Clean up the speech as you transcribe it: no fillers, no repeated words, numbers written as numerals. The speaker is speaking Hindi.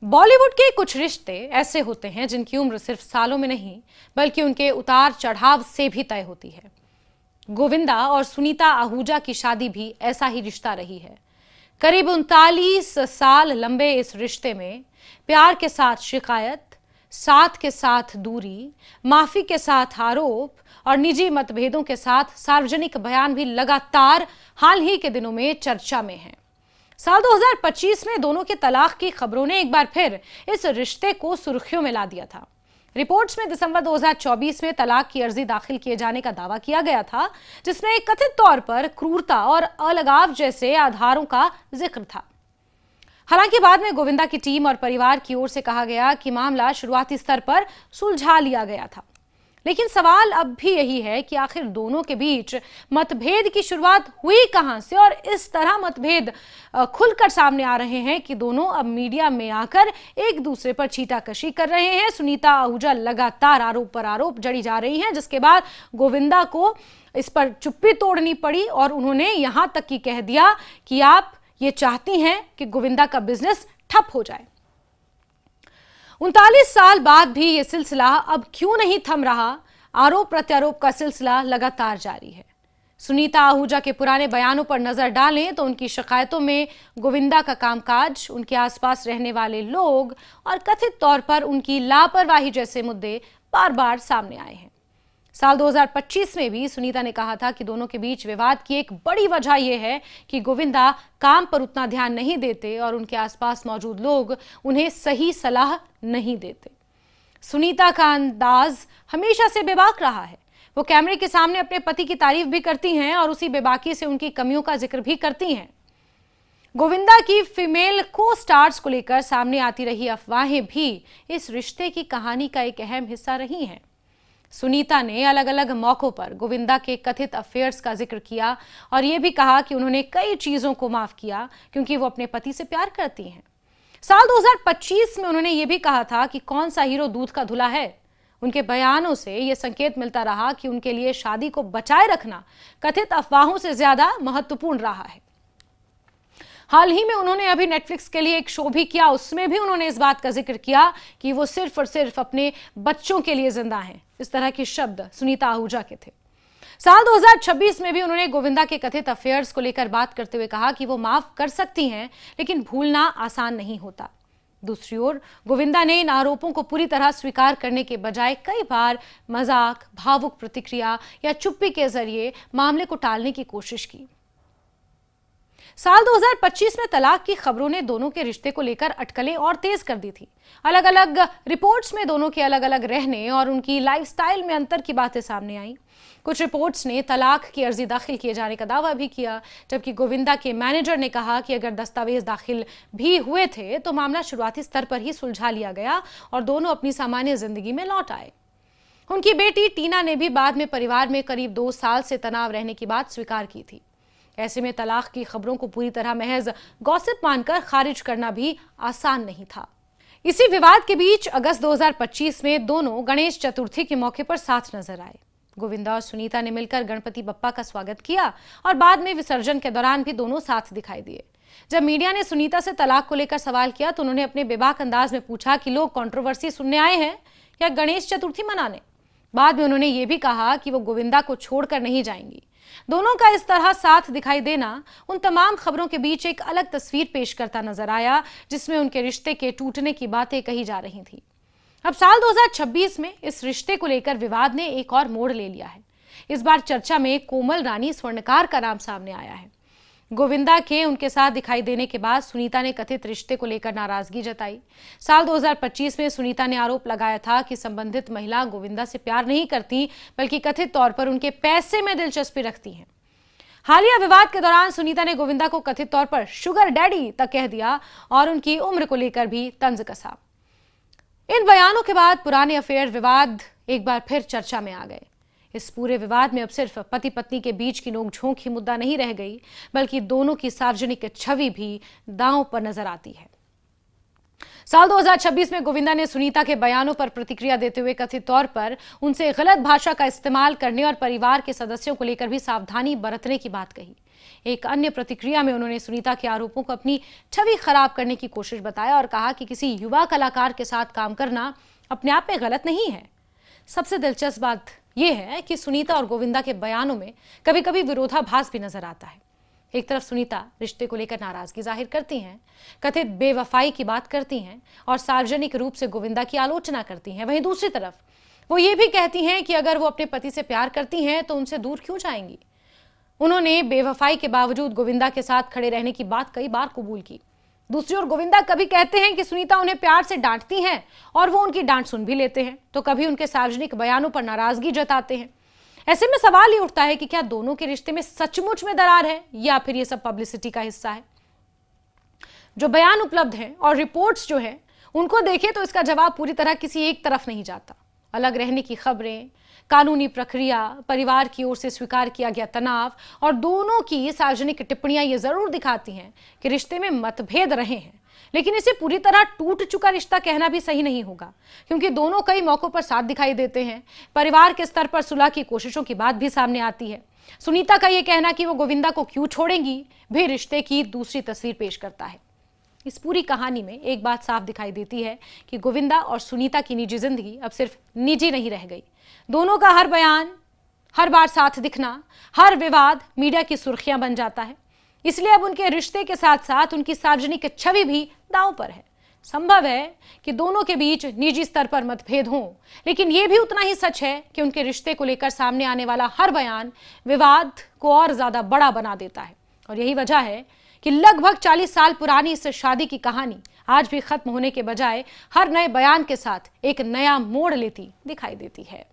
बॉलीवुड के कुछ रिश्ते ऐसे होते हैं जिनकी उम्र सिर्फ सालों में नहीं बल्कि उनके उतार चढ़ाव से भी तय होती है। गोविंदा और सुनीता आहूजा की शादी भी ऐसा ही रिश्ता रही है। करीब 39 साल लंबे इस रिश्ते में प्यार के साथ शिकायत, साथ के साथ दूरी, माफी के साथ आरोप और निजी मतभेदों के साथ सार्वजनिक बयान भी लगातार हाल ही के दिनों में चर्चा में हैं। साल 2025 में दोनों के तलाक की खबरों ने एक बार फिर इस रिश्ते को सुर्खियों में ला दिया था। रिपोर्ट्स में दिसंबर 2024 में तलाक की अर्जी दाखिल किए जाने का दावा किया गया था, जिसमें कथित तौर पर क्रूरता और अलगाव जैसे आधारों का जिक्र था। हालांकि बाद में गोविंदा की टीम और परिवार की ओर से कहा गया कि मामला शुरुआती स्तर पर सुलझा लिया गया था। लेकिन सवाल अब भी यही है कि आखिर दोनों के बीच मतभेद की शुरुआत हुई कहां से, और इस तरह मतभेद खुलकर सामने आ रहे हैं कि दोनों अब मीडिया में आकर एक दूसरे पर छींटाकशी कर रहे हैं। सुनीता आहूजा लगातार आरोप पर आरोप जड़ी जा रही हैं, जिसके बाद गोविंदा को इस पर चुप्पी तोड़नी पड़ी और उन्होंने यहां तक कि कह दिया कि आप ये चाहती हैं कि गोविंदा का बिजनेस ठप हो जाए। 39 साल बाद भी ये सिलसिला अब क्यों नहीं थम रहा? आरोप प्रत्यारोप का सिलसिला लगातार जारी है। सुनीता आहूजा के पुराने बयानों पर नजर डालें तो उनकी शिकायतों में गोविंदा का कामकाज, उनके आसपास रहने वाले लोग और कथित तौर पर उनकी लापरवाही जैसे मुद्दे बार बार सामने आए हैं। साल 2025 में भी सुनीता ने कहा था कि दोनों के बीच विवाद की एक बड़ी वजह यह है कि गोविंदा काम पर उतना ध्यान नहीं देते और उनके आसपास मौजूद लोग उन्हें सही सलाह नहीं देते। सुनीता का अंदाज हमेशा से बेबाक रहा है। वो कैमरे के सामने अपने पति की तारीफ भी करती हैं और उसी बेबाकी से उनकी कमियों का जिक्र भी करती हैं। गोविंदा की फीमेल को स्टार्स को लेकर सामने आती रही अफवाहें भी इस रिश्ते की कहानी का एक अहम हिस्सा रही हैं। सुनीता ने अलग अलग मौकों पर गोविंदा के कथित अफेयर्स का जिक्र किया और यह भी कहा कि उन्होंने कई चीजों को माफ किया क्योंकि वो अपने पति से प्यार करती हैं। साल 2025 में उन्होंने यह भी कहा था कि कौन सा हीरो दूध का धुला है। उनके बयानों से यह संकेत मिलता रहा कि उनके लिए शादी को बचाए रखना कथित अफवाहों से ज्यादा महत्वपूर्ण रहा है। हाल ही में उन्होंने अभी नेटफ्लिक्स के लिए एक शो भी किया, उसमें भी उन्होंने इस बात का जिक्र किया कि वो सिर्फ और सिर्फ अपने बच्चों के लिए जिंदा हैं। इस तरह के शब्द सुनीता आहूजा के थे। साल 2026 में भी उन्होंने गोविंदा के कथित अफेयर्स को लेकर बात करते हुए कहा कि वो माफ कर सकती हैं, लेकिन भूलना आसान नहीं होता। दूसरी ओर गोविंदा ने इन आरोपों को पूरी तरह स्वीकार करने के बजाय कई बार मजाक, भावुक प्रतिक्रिया या चुप्पी के जरिए मामले को टालने की कोशिश की। साल 2025 में तलाक की खबरों ने दोनों के रिश्ते को लेकर अटकलें और तेज कर दी थी। अलग अलग रिपोर्ट्स में दोनों के अलग अलग रहने और उनकी लाइफस्टाइल में अंतर की बातें सामने आई। कुछ रिपोर्ट्स ने तलाक की अर्जी दाखिल किए जाने का दावा भी किया, जबकि गोविंदा के मैनेजर ने कहा कि अगर दस्तावेज दाखिल भी हुए थे तो मामला शुरुआती स्तर पर ही सुलझा लिया गया और दोनों अपनी सामान्य जिंदगी में लौट आए। उनकी बेटी टीना ने भी बाद में परिवार में करीब 2 साल से तनाव रहने की बात स्वीकार की थी। ऐसे में तलाक की खबरों को पूरी तरह महज गॉसिप मानकर खारिज करना भी आसान नहीं था। इसी विवाद के बीच अगस्त 2025 में दोनों गणेश चतुर्थी के मौके पर साथ नजर आए। गोविंदा और सुनीता ने मिलकर गणपति बप्पा का स्वागत किया और बाद में विसर्जन के दौरान भी दोनों साथ दिखाई दिए। जब मीडिया ने सुनीता से तलाक को लेकर सवाल किया तो उन्होंने अपने बेबाक अंदाज में पूछा कि लोग कंट्रोवर्सी सुनने आए हैं या गणेश चतुर्थी मनाने। बाद में उन्होंने ये भी कहा कि वो गोविंदा को छोड़कर नहीं जाएंगी। दोनों का इस तरह साथ दिखाई देना उन तमाम खबरों के बीच एक अलग तस्वीर पेश करता नजर आया, जिसमें उनके रिश्ते के टूटने की बातें कही जा रही थी। अब साल 2026 में इस रिश्ते को लेकर विवाद ने एक और मोड़ ले लिया है। इस बार चर्चा में कोमल रानी स्वर्णकार का नाम सामने आया है। गोविंदा के उनके साथ दिखाई देने के बाद सुनीता ने कथित रिश्ते को लेकर नाराजगी जताई। साल 2025 में सुनीता ने आरोप लगाया था कि संबंधित महिला गोविंदा से प्यार नहीं करती बल्कि कथित तौर पर उनके पैसे में दिलचस्पी रखती हैं। हालिया विवाद के दौरान सुनीता ने गोविंदा को कथित तौर पर शुगर डैडी तक कह दिया और उनकी उम्र को लेकर भी तंज कसा। इन बयानों के बाद पुराने अफेयर विवाद एक बार फिर चर्चा में आ गए। इस पूरे विवाद में अब सिर्फ पति पत्नी के बीच की नोकझोंक ही मुद्दा नहीं रह गई, बल्कि दोनों की सार्वजनिक छवि भी दांव पर नजर आती है। साल 2026 में गोविंदा ने सुनीता के बयानों पर प्रतिक्रिया देते हुए कथित तौर पर उनसे गलत भाषा का इस्तेमाल करने और परिवार के सदस्यों को लेकर भी सावधानी बरतने की बात कही। एक अन्य प्रतिक्रिया में उन्होंने सुनीता के आरोपों को अपनी छवि खराब करने की कोशिश बताया और कहा कि किसी युवा कलाकार के साथ काम करना अपने आप में गलत नहीं है। सबसे दिलचस्प बात यह है कि सुनीता और गोविंदा के बयानों में कभी कभी विरोधाभास भी नजर आता है। एक तरफ सुनीता रिश्ते को लेकर नाराजगी जाहिर करती हैं, कथित बेवफाई की बात करती हैं और सार्वजनिक रूप से गोविंदा की आलोचना करती हैं। वहीं दूसरी तरफ वो ये भी कहती हैं कि अगर वो अपने पति से प्यार करती हैं तो उनसे दूर क्यों जाएंगी। उन्होंने बेवफाई के बावजूद गोविंदा के साथ खड़े रहने की बात कई बार कबूल की। दूसरी ओर गोविंदा कभी कहते हैं कि सुनीता उन्हें प्यार से डांटती हैं और वो उनकी डांट सुन भी लेते हैं, तो कभी उनके सार्वजनिक बयानों पर नाराजगी जताते हैं। ऐसे में सवाल ये उठता है कि क्या दोनों के रिश्ते में सचमुच में दरार है या फिर ये सब पब्लिसिटी का हिस्सा है। जो बयान उपलब्ध हैं और रिपोर्ट्स जो है उनको देखें तो इसका जवाब पूरी तरह किसी एक तरफ नहीं जाता। अलग रहने की खबरें, कानूनी प्रक्रिया, परिवार की ओर से स्वीकार किया गया तनाव और दोनों की सार्वजनिक टिप्पणियां ये जरूर दिखाती हैं कि रिश्ते में मतभेद रहे हैं, लेकिन इसे पूरी तरह टूट चुका रिश्ता कहना भी सही नहीं होगा, क्योंकि दोनों कई मौकों पर साथ दिखाई देते हैं। परिवार के स्तर पर सुलह की कोशिशों की बात भी सामने आती है। सुनीता का यह कहना कि वो गोविंदा को क्यों छोड़ेंगी भी रिश्ते की दूसरी तस्वीर पेश करता है। इस पूरी कहानी में एक बात साफ दिखाई देती है कि गोविंदा और सुनीता की निजी जिंदगी अब सिर्फ निजी नहीं रह गई। दोनों का हर बयान, हर बार साथ दिखना, हर विवाद मीडिया की सुर्खियां बन जाता है। इसलिए अब उनके रिश्ते के साथ साथ उनकी सार्वजनिक छवि भी दांव पर है। संभव है कि दोनों के बीच निजी स्तर पर मतभेद हों, लेकिन यह भी उतना ही सच है कि उनके रिश्ते को लेकर सामने आने वाला हर बयान विवाद को और ज्यादा बड़ा बना देता है। और यही वजह है कि लगभग 40 साल पुरानी इस शादी की कहानी आज भी खत्म होने के बजाय हर नए बयान के साथ एक नया मोड़ लेती दिखाई देती है।